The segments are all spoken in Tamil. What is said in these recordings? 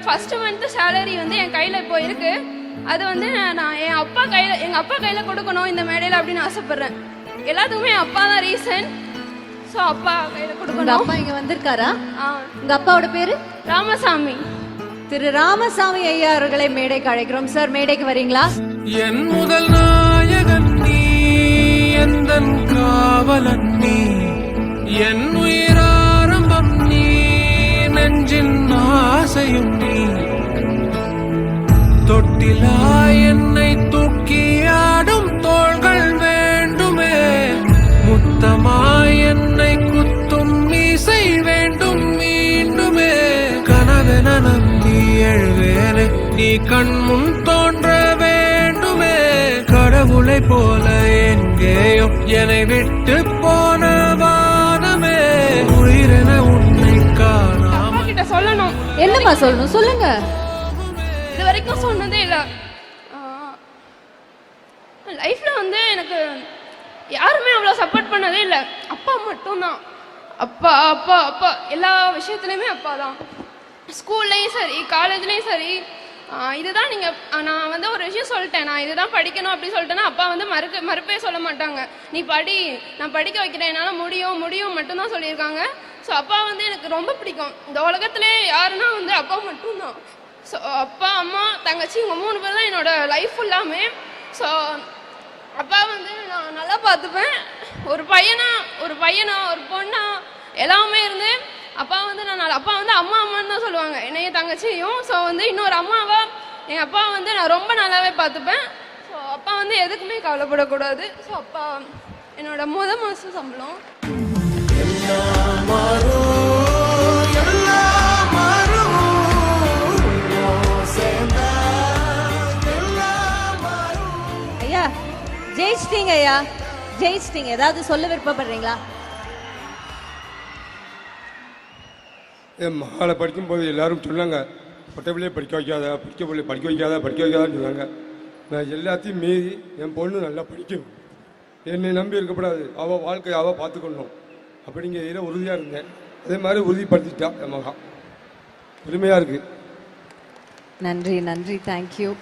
ஃபர்ஸ்ட் மந்த் சேலரி வந்து என் கையில் இப்போ இருக்கு. அது வந்து நான் எங்கள் அப்பா கையில் கொடுக்கணும் இந்த மேடையில் அப்படின்னு ஆசைப்படுறேன். எல்லாத்துக்குமே என் அப்பா தான் ரீசன். ஸோ அப்பா கையில் உங்க கொடுக்கணும். அப்பா இங்க வந்திருக்காரா? உங்க அப்பாவோட பேரு? ராமசாமி. திரு ராமசாமி ஐயா அவர்களை மேடைக்கு அழைக்கிறோம். சார், மேடைக்கு வரீங்களா? என் முதல் நாயகன் நீ, எந்தன் காவலன் நீ, என் உயிராரம்பம் நீ, நெஞ்சின் ஆசையும் நீ. தொட்டிலா என்னை தூக்கி ஆடும் தோள்கள் வேண்டுமே, முத்தமாய் என்னை குத்தும் மீசை வேண்டும் மீண்டுமே. கனவென நம்பி எழுவேனே, நீ கண் முன் தோன்ற வேண்டுமே. கடவுளை போல எங்கேயோ என்னை விட்டு போன வானமே, உயிரென உன்னை காணாம. அப்பா கிட்ட சொல்லணும். என்னம்மா சொல்லணும்? சொல்லுங்க. இது வரைக்கும் சொன்னதே இல்லை. லைஃப்ல வந்து எனக்கு யாருமே அவ்வளோ சப்போர்ட் பண்ணதே இல்லை. அப்பா மட்டும்தான். அப்பா அப்பா அப்பா எல்லா விஷயத்துலையுமே அப்பா தான். ஸ்கூல்லையும் சரி, காலேஜ்லேயும் சரி. இதுதான் நீங்கள், நான் வந்து ஒரு விஷயம் சொல்லிட்டேன், நான் இதுதான் படிக்கணும் அப்படின்னு சொல்லிட்டேன்னா அப்பா வந்து மறுப்பே சொல்ல மாட்டாங்க. நீ படி, நான் படிக்க வைக்கிறேன், என்னால் முடியும் மட்டும்தான் சொல்லியிருக்காங்க. ஸோ அப்பா வந்து எனக்கு ரொம்ப பிடிக்கும். இந்த உலகத்திலே யாருன்னா வந்து அப்பா மட்டும்தான். ஸோ அப்பா, அம்மா, தங்கச்சி, இவங்க 3 பேர் தான் என்னோட லைஃப் ஃபுல்லாமே. ஸோ அப்பா வந்து நான் நல்லா பார்த்துப்பேன். ஒரு பையனா ஒரு பொண்ணா எல்லாமே இருந்து அப்பா வந்து அப்பா வந்து அம்மான்னு தான் சொல்லுவாங்க என்னைய தங்கச்சியும். ஸோ வந்து இன்னொரு அம்மாவா எங்கள் அப்பா வந்து நான் ரொம்ப நல்லாவே பார்த்துப்பேன். ஸோ அப்பா வந்து எதுக்குமே கவலைப்படக்கூடாது. ஸோ அப்பா என்னோட மாதம் சம்பளம். ஐயா ஜெயிச்சிட்டீங்க. ஐயா ஜெயிச்சிட்டீங்க. ஏதாவது சொல்ல விருப்பப்படுறீங்களா? என் மகளை படிக்கும்போது எல்லாரும் சொன்னாங்க, பொட்டை படிக்க வைக்காதான்னு சொன்னாங்க. நான் எல்லாத்தையும் மீறி என் பொண்ணு நல்லா படிக்கணும், என்னை நம்பி இருக்கக்கூடாது, அவள் வாழ்க்கையை அவள் பார்த்துக்கணும் அப்படிங்கிற இதில் உறுதியாக இருந்தேன். அதே மாதிரி உறுதிப்படுத்திட்டா என் மகா. பெருமையாக இருக்கு. நன்றி நன்றி, தேங்க்யூ.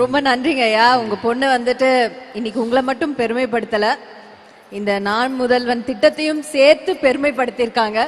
ரொம்ப நன்றிங்க ஐயா. உங்க பொண்ணு வந்துட்டு இன்னைக்கு உங்களை மட்டும் பெருமைப்படுத்தல, இந்த நான் முதல்வன் திட்டத்தையும் சேர்த்து பெருமைப்படுத்தியிருக்காங்க.